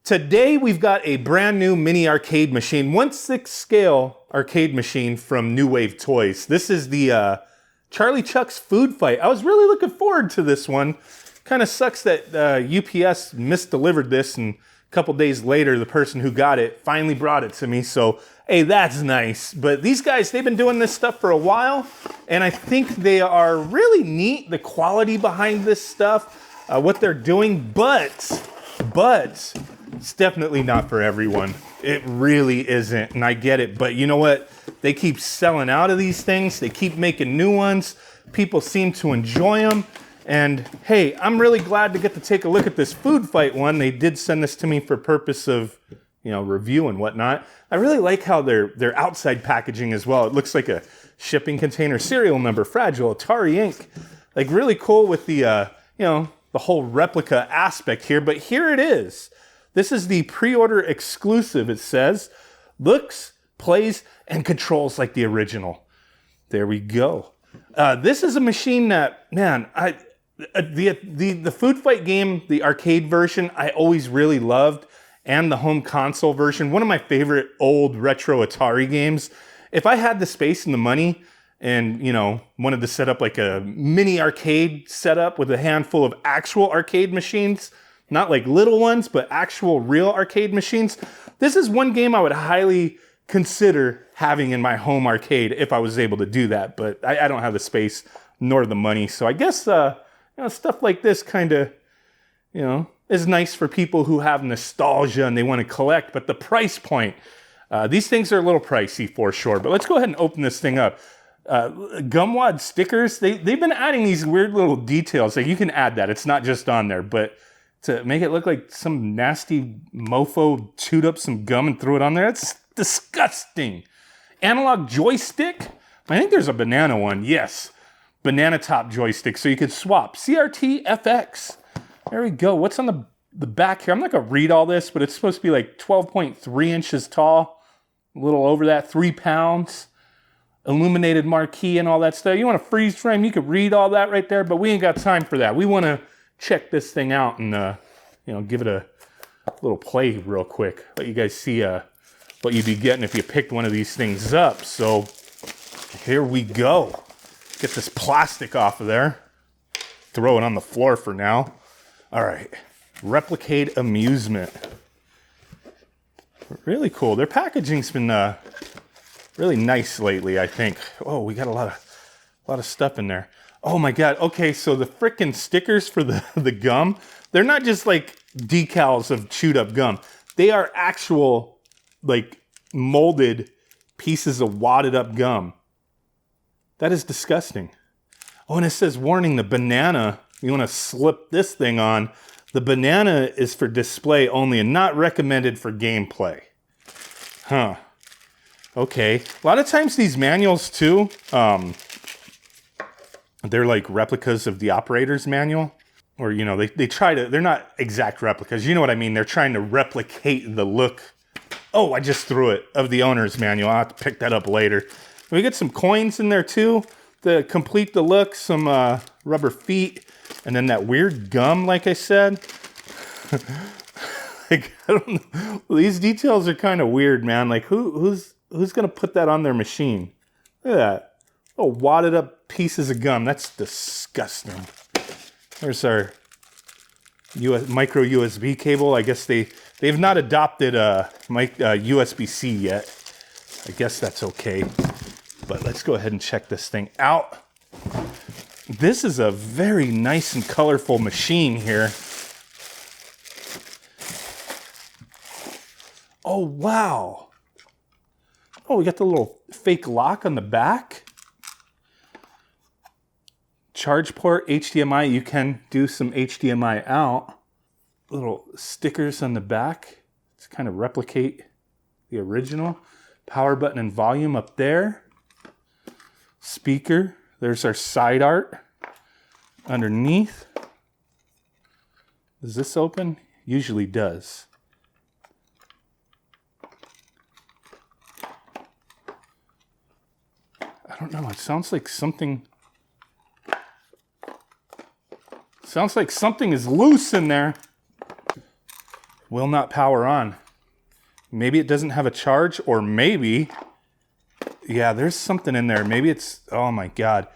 Today we've got a brand new mini arcade machine, 1/6 scale arcade machine from New Wave Toys. This is the Charlie Chuck's Food Fight. I was really looking forward to this one. Kind of sucks that UPS misdelivered this, and a couple days later the person who got it finally brought it to me. So hey, that's nice. But these guys, they've been doing this stuff for a while, and I think they are really neat, the quality behind this stuff, what they're doing, but it's definitely not for everyone. It really isn't, and I get it, but you know what? They keep selling out of these things. They keep making new ones. People seem to enjoy them, and hey, I'm really glad to get to take a look at this Food Fight one. They did send this to me for purpose of, you know, review and whatnot. I really like how their outside packaging as well. It looks like a shipping container, serial number, fragile, Atari Inc. Like really cool with the, you know, the whole replica aspect here, but here it is. This is the pre-order exclusive, it says. Looks, plays, and controls like the original. There we go. This is a machine that, man, the Food Fight game, the arcade version, I always really loved, and the home console version, one of my favorite old retro Atari games. If I had the space and the money and, you know, wanted to set up like a mini arcade setup with a handful of actual arcade machines, not like little ones, but actual real arcade machines, this is one game I would highly consider having in my home arcade if I was able to do that. But I don't have the space nor the money. So I guess, you know, stuff like this kind of, you know, is nice for people who have nostalgia and they want to collect. But the price point, these things are a little pricey for sure. But let's go ahead and open this thing up. Gumwad stickers, they've been adding these weird little details. Like you can add that. It's not just on there, but to make it look like some nasty mofo chewed up some gum and threw it on there, that's disgusting. Analog joystick. I think there's a banana one. Yes. Banana top joystick. So you could swap. CRT FX. There we go. What's on the back here? I'm not going to read all this, but it's supposed to be like 12.3 inches tall. A little over that. 3 pounds. Illuminated marquee and all that stuff. You want a freeze frame? You could read all that right there, but we ain't got time for that. We want to check this thing out and, you know, give it a little play real quick. Let you guys see what you'd be getting if you picked one of these things up. So here we go. Get this plastic off of there. Throw it on the floor for now. All right. Replicade Amusement. Really cool. Their packaging's been really nice lately, I think. Oh, we got a lot of stuff in there. Oh my God. Okay, so the frickin' stickers for the gum, they're not just like decals of chewed up gum. They are actual like molded pieces of wadded up gum. That is disgusting. Oh, and it says, warning, the banana, you want to slip this thing on. The banana is for display only and not recommended for gameplay. Huh. Okay. A lot of times these manuals too, they're like replicas of the operator's manual. Or, you know, they try to, they're not exact replicas. You know what I mean? They're trying to replicate the look. Oh, I just threw it, of the owner's manual. I'll have to pick that up later. We get some coins in there too to complete the look. Some rubber feet. And then that weird gum, like I said. Like, I don't know. These details are kind of weird, man. Like, who's going to put that on their machine? Look at that. Oh, wadded up pieces of gum. That's disgusting. There's our micro USB cable. I guess they've not adopted USB-C yet. I guess that's okay. But let's go ahead and check this thing out. This is a very nice and colorful machine here. Oh, wow. Oh, we got the little fake lock on the back. Charge port, HDMI. You can do some HDMI out. Little stickers on the back to kind of replicate the original. Power button and volume up there. Speaker. There's our side art underneath. Does this open? Usually does. I don't know. It sounds like something is loose in there. will not power on. Maybe it doesn't have a charge, or maybe, yeah, there's something in there. Maybe it's, oh my God.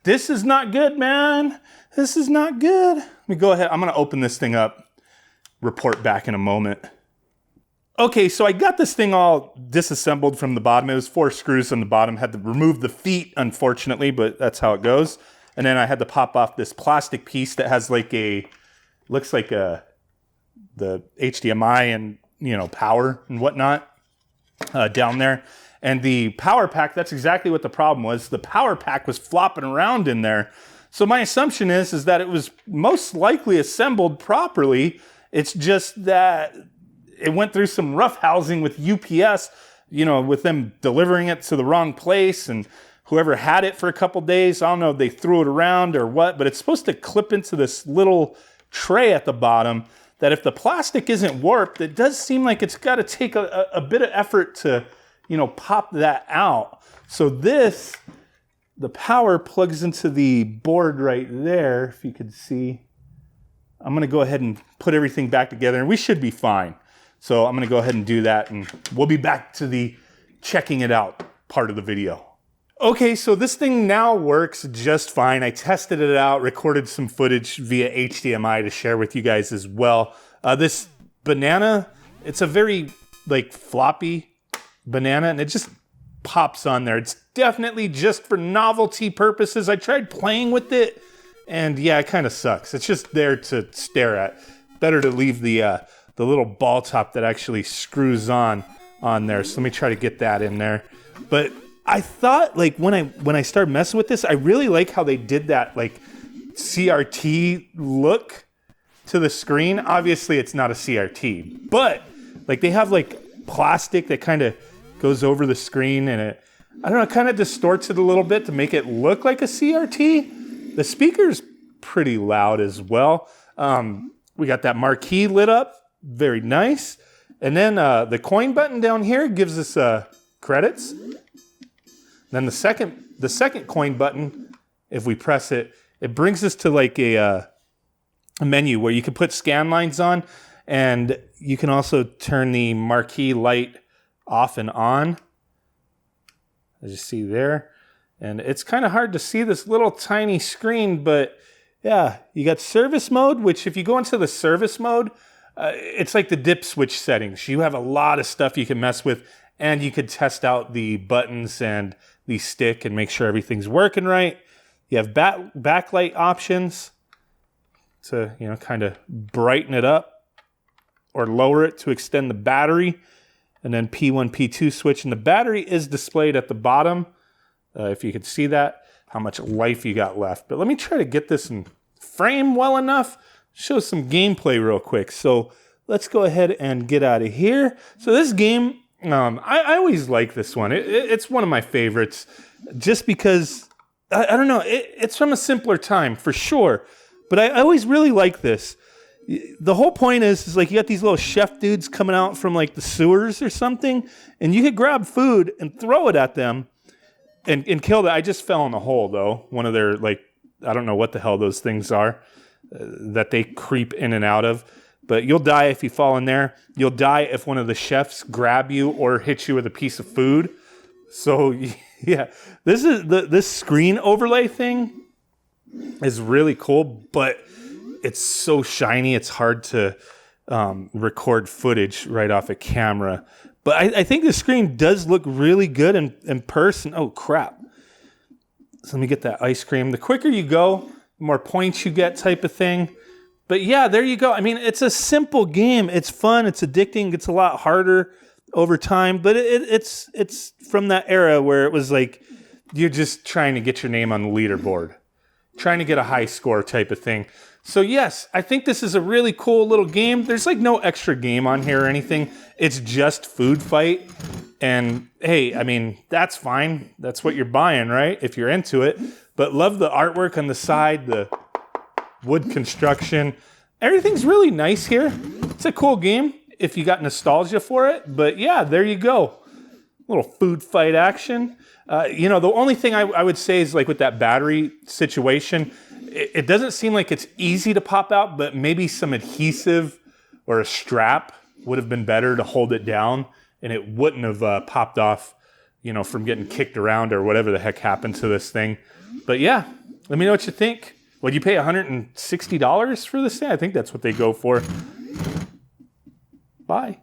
This is not good, man. This is not good. Let me go ahead. I'm going to open this thing up, report back in a moment. Okay, so I got this thing all disassembled from the bottom. It was 4 screws on the bottom. Had to remove the feet, unfortunately, but that's how it goes. And then I had to pop off this plastic piece that has like looks like the HDMI and, you know, power and whatnot down there. And the power pack, that's exactly what the problem was. The power pack was flopping around in there. So my assumption is that it was most likely assembled properly. It's just that it went through some rough housing with UPS, you know, with them delivering it to the wrong place, and whoever had it for a couple days, I don't know if they threw it around or what, but it's supposed to clip into this little tray at the bottom that if the plastic isn't warped, it does seem like it's got to take a bit of effort to, you know, pop that out. So this, the power plugs into the board right there, if you could see. I'm going to go ahead and put everything back together, and we should be fine. So I'm going to go ahead and do that, and we'll be back to the checking it out part of the video. Okay, so this thing now works just fine. I tested it out, recorded some footage via HDMI to share with you guys as well. This banana, it's a very like floppy banana, and it just pops on there. It's definitely just for novelty purposes. I tried playing with it, and yeah, it kind of sucks. It's just there to stare at. Better to leave the little ball top that actually screws on there. So let me try to get that in there. But I thought, like, when I started messing with this, I really like how they did that, like, CRT look to the screen. Obviously, it's not a CRT, but, like, they have, like, plastic that kind of goes over the screen, and it, I don't know, kind of distorts it a little bit to make it look like a CRT. The speaker's pretty loud as well. We got that marquee lit up. Very nice. And then the coin button down here gives us credits. Then the second coin button, if we press it, it brings us to like a menu where you can put scan lines on, and you can also turn the marquee light off and on, as you see there. And it's kind of hard to see this little tiny screen, but yeah, you got service mode, which if you go into the service mode, it's like the dip switch settings. You have a lot of stuff you can mess with, and you could test out the buttons and the stick and make sure everything's working right. You have backlight options to, you know, kind of brighten it up or lower it to extend the battery, and then P1, P2 switch. And the battery is displayed at the bottom, if you could see that, how much life you got left. But let me try to get this in frame well enough, show some gameplay real quick. So let's go ahead and get out of here. So this game, I always like this one. It's one of my favorites just because, I don't know, it's from a simpler time for sure. But I always really like this. The whole point is like you got these little chef dudes coming out from like the sewers or something, and you could grab food and throw it at them and kill that. I just fell in a hole though. One of their, like, I don't know what the hell those things are that they creep in and out of. But you'll die if you fall in there. You'll die if one of the chefs grab you or hit you with a piece of food. So yeah, this screen overlay thing is really cool, but it's so shiny. It's hard to record footage right off a camera. But I think the screen does look really good in person. Oh crap! So let me get that ice cream. The quicker you go, the more points you get, type of thing. But yeah, there you go. I mean, it's a simple game. It's fun. It's addicting. It's a lot harder over time. But it's from that era where it was like you're just trying to get your name on the leaderboard, trying to get a high score type of thing. So yes, I think this is a really cool little game. There's like no extra game on here or anything. It's just Food Fight. And hey, I mean, that's fine. That's what you're buying, right? If you're into it. But love the artwork on the side, the wood construction. Everything's really nice here. It's a cool game if you got nostalgia for it. But yeah, there you go. Little food fight action. You know, the only thing I would say is like with that battery situation, it doesn't seem like it's easy to pop out, but maybe some adhesive or a strap would have been better to hold it down, and it wouldn't have popped off, you know, from getting kicked around or whatever the heck happened to this thing. But yeah, let me know what you think. Would you pay $160 for this thing? I think that's what they go for. Bye.